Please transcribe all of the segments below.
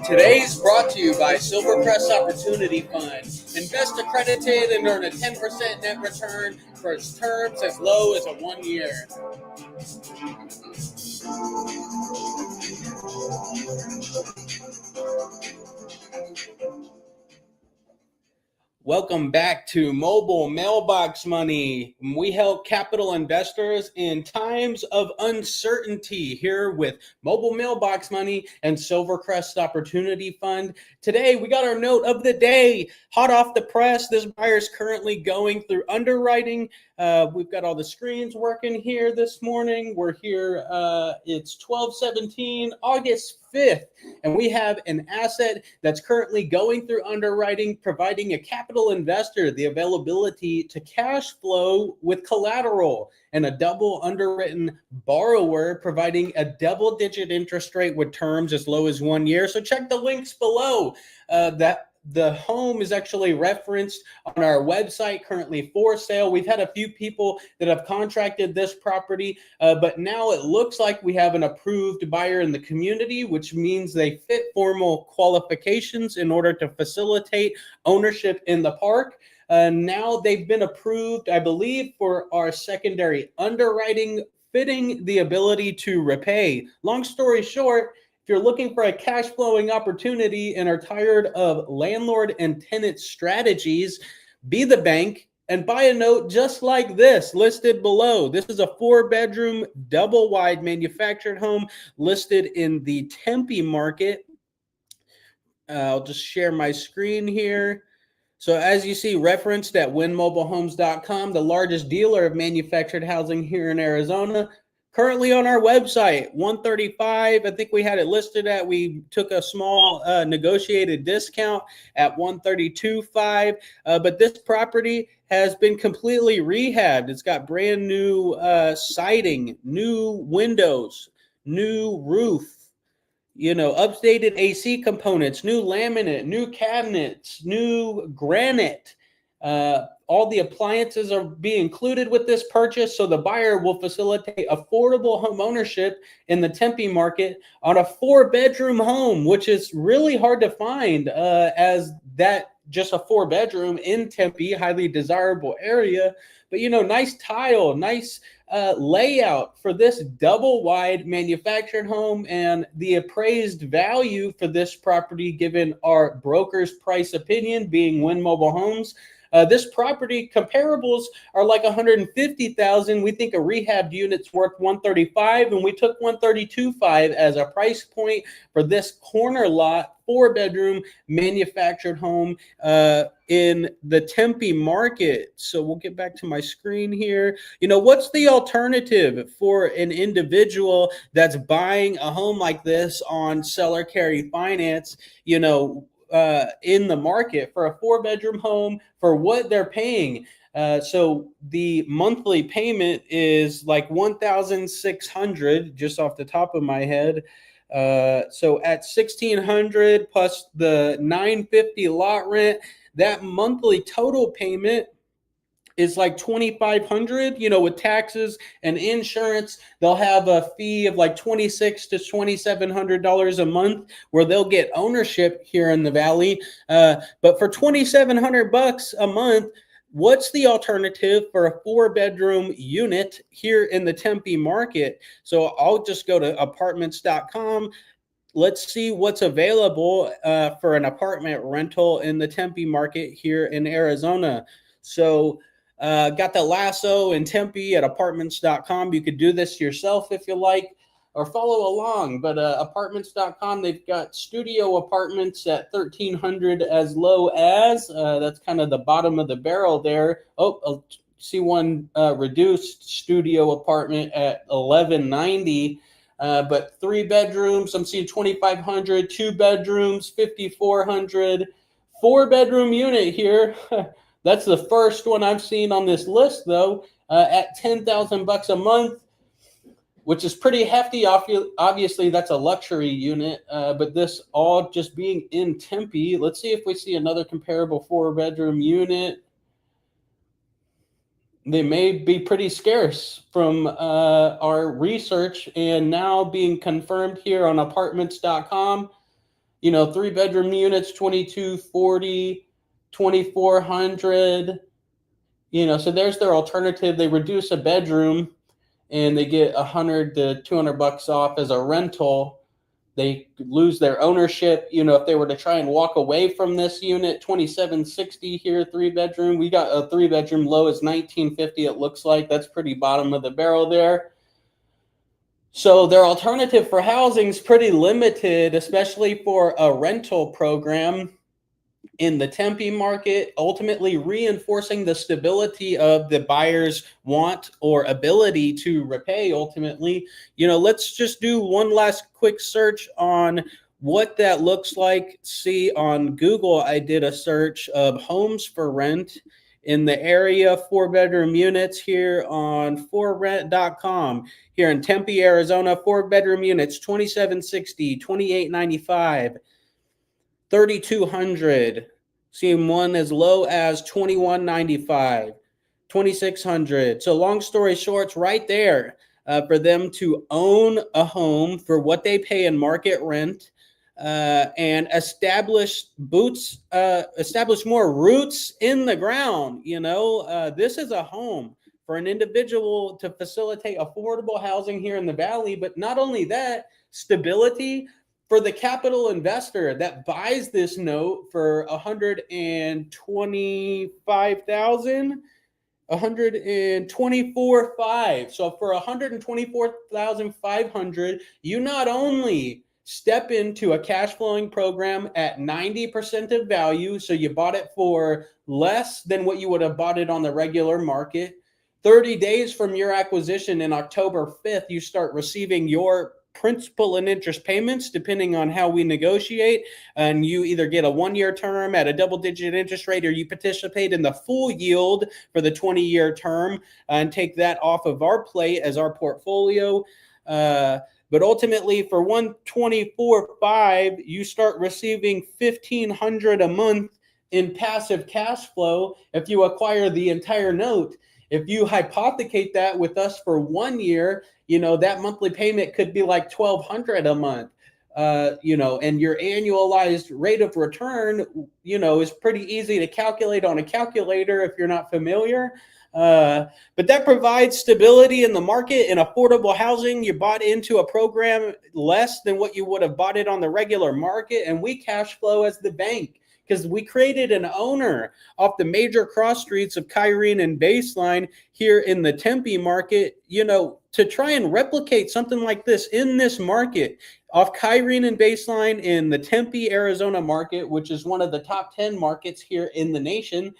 Today's brought to you by Silvercrest Opportunity Fund. Invest accredited and earn a 10% net return for terms as low as a 1 year. Welcome back to Mobile Mailbox Money. We help capital investors in times of uncertainty here with Mobile Mailbox Money and Silvercrest Opportunity Fund. Today, we got our note of the day, hot off the press. This buyer is currently going through underwriting. We've got all the screens working here this morning. We're here, it's 12/17, August 5th, and we have an asset that's currently going through underwriting, providing a capital investor the availability to cash flow with collateral, and a double underwritten borrower providing a double-digit interest rate with terms as low as 1 year. So check the links below. That the home is actually referenced on our website, currently for sale. We've had a few people that have contracted this property, but now it looks like we have an approved buyer in the community, which means they fit formal qualifications in order to facilitate ownership in the park. Now they've been approved, I believe, for our secondary underwriting, fitting the ability to repay. Long story short, if you're looking for a cash flowing opportunity and are tired of landlord and tenant strategies, be the bank and buy a note just like this listed below. This is a 4-bedroom, double wide manufactured home listed in the Tempe market. I'll just share my screen here. So as you see, referenced at winmobilehomes.com, the largest dealer of manufactured housing here in Arizona. Currently on our website, 135. I think we had it listed at, we took a small negotiated discount at 132.5. But this property has been completely rehabbed. It's got brand new siding, new windows, new roof, updated AC components, new laminate, new cabinets, new granite. All the appliances are being included with this purchase, so the buyer will facilitate affordable home ownership in the Tempe market on a 4-bedroom home, which is really hard to find as that just a 4-bedroom in Tempe, highly desirable area. But, nice tile, nice layout for this double wide manufactured home, and the appraised value for this property, given our broker's price opinion being Win Mobile Homes, this property comparables are like $150,000. We think a rehab unit's worth $135,000, and we took $132.5 as a price point for this corner lot 4-bedroom manufactured home in the Tempe market. So we'll get back to my screen here. What's the alternative for an individual that's buying a home like this on seller carry finance? In the market for a 4-bedroom home for what they're paying. So the monthly payment is like $1,600 just off the top of my head. So at $1,600 plus the $950 lot rent, that monthly total payment is like $2,500, with taxes and insurance. They'll have a fee of like $2,600 to $2,700 a month where they'll get ownership here in the Valley. But for $2,700 a month, what's the alternative for a 4-bedroom unit here in the Tempe market? So I'll just go to apartments.com. Let's see what's available for an apartment rental in the Tempe market here in Arizona. So got the lasso in Tempe at apartments.com. You could do this yourself if you like, or follow along. But apartments.com, they've got studio apartments at $1,300 as low as, that's kind of the bottom of the barrel there. Oh, I'll see one reduced studio apartment at $1,190. But 3 bedrooms, I'm seeing $2,500, 2 bedrooms, $5,400, 4-bedroom unit here. That's the first one I've seen on this list, though, at $10,000 a month, which is pretty hefty. Obviously, that's a luxury unit, but this all just being in Tempe. Let's see if we see another comparable 4-bedroom unit. they may be pretty scarce from our research and now being confirmed here on apartments.com. 3-bedroom units, 2240, 2400. So there's their alternative. They reduce a bedroom and they get $100 to $200 off as a rental. They lose their ownership. If they were to try and walk away from this unit, 2760 here, 3-bedroom. We got a 3-bedroom low is 1950. It looks like that's pretty bottom of the barrel there. So their alternative for housing is pretty limited, especially for a rental program in the Tempe market, ultimately reinforcing the stability of the buyer's want or ability to repay ultimately. Let's just do one last quick search on what that looks like. See, on Google, I did a search of homes for rent in the area, 4-bedroom units here on forrent.com. Here in Tempe, Arizona, 4-bedroom units, 2760, 2895. 3,200, seeing one as low as 2,195, 2,600. So long story short, it's right there for them to own a home for what they pay in market rent and establish more roots in the ground. This is a home for an individual to facilitate affordable housing here in the Valley, but not only that, stability for the capital investor that buys this note for $125,000, $124,500. So for $124,500, you not only step into a cash flowing program at 90% of value, so you bought it for less than what you would have bought it on the regular market. 30 days from your acquisition in October 5th, you start receiving your principal and interest payments depending on how we negotiate, and you either get a 1-year term at a double-digit interest rate or you participate in the full yield for the 20-year term and take that off of our plate as our portfolio. But ultimately for $124,500, you start receiving $1,500 a month in passive cash flow if you acquire the entire note. If you hypothecate that with us for 1 year, that monthly payment could be like $1,200 a month, and your annualized rate of return, is pretty easy to calculate on a calculator if you're not familiar. But that provides stability in the market and affordable housing. You bought into a program less than what you would have bought it on the regular market, and we cash flow as the bank, because we created an owner off the major cross streets of Kyrene and Baseline here in the Tempe market, to try and replicate something like this in this market off Kyrene and Baseline in the Tempe, Arizona market, which is one of the top 10 markets here in the nation,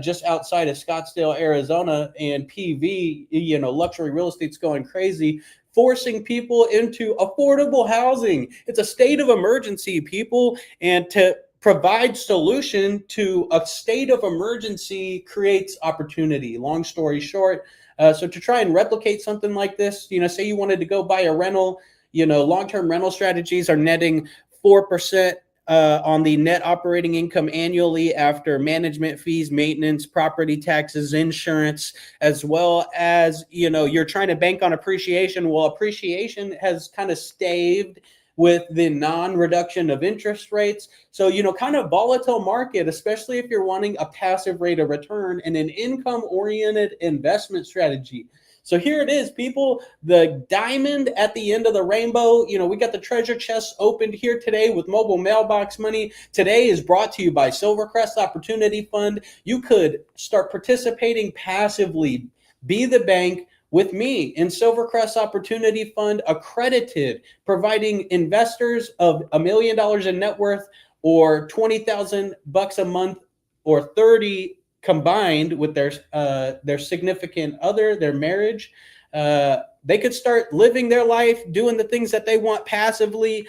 just outside of Scottsdale, Arizona, and PV, luxury real estate's going crazy, forcing people into affordable housing. It's a state of emergency, people, and to provide solution to a state of emergency creates opportunity. Long story short, so to try and replicate something like this, say you wanted to go buy a rental, long-term rental strategies are netting 4% on the net operating income annually after management fees, maintenance, property taxes, insurance, as well as, you're trying to bank on appreciation. Well, appreciation has kind of staved with the non-reduction of interest rates. So, kind of volatile market, especially if you're wanting a passive rate of return and an income-oriented investment strategy. So here it is, people, the diamond at the end of the rainbow. We got the treasure chest opened here today with mobile mailbox money. Today is brought to you by Silvercrest Opportunity Fund. You could start participating passively, be the bank with me in Silvercrest Opportunity Fund, accredited, providing investors of $1 million in net worth or $20,000 a month or 30 combined with their significant other, their marriage. They could start living their life, doing the things that they want passively,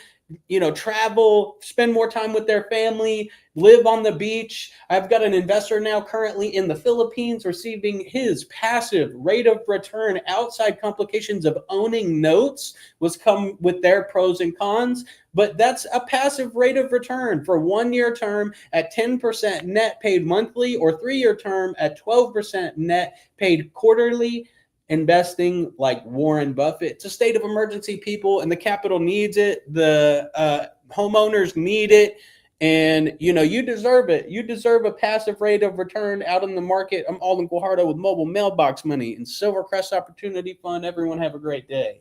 travel, spend more time with their family, live on the beach. I've got an investor now currently in the Philippines receiving his passive rate of return outside complications of owning notes was come with their pros and cons. But that's a passive rate of return for 1-year term at 10% net paid monthly, or 3-year term at 12% net paid quarterly. Investing like Warren Buffett. It's a state of emergency, people, and the capital needs it. The homeowners need it. And you deserve it. You deserve a passive rate of return out in the market. I'm Alden Guajardo with Mobile Mailbox Money and Silvercrest Opportunity Fund. Everyone have a great day.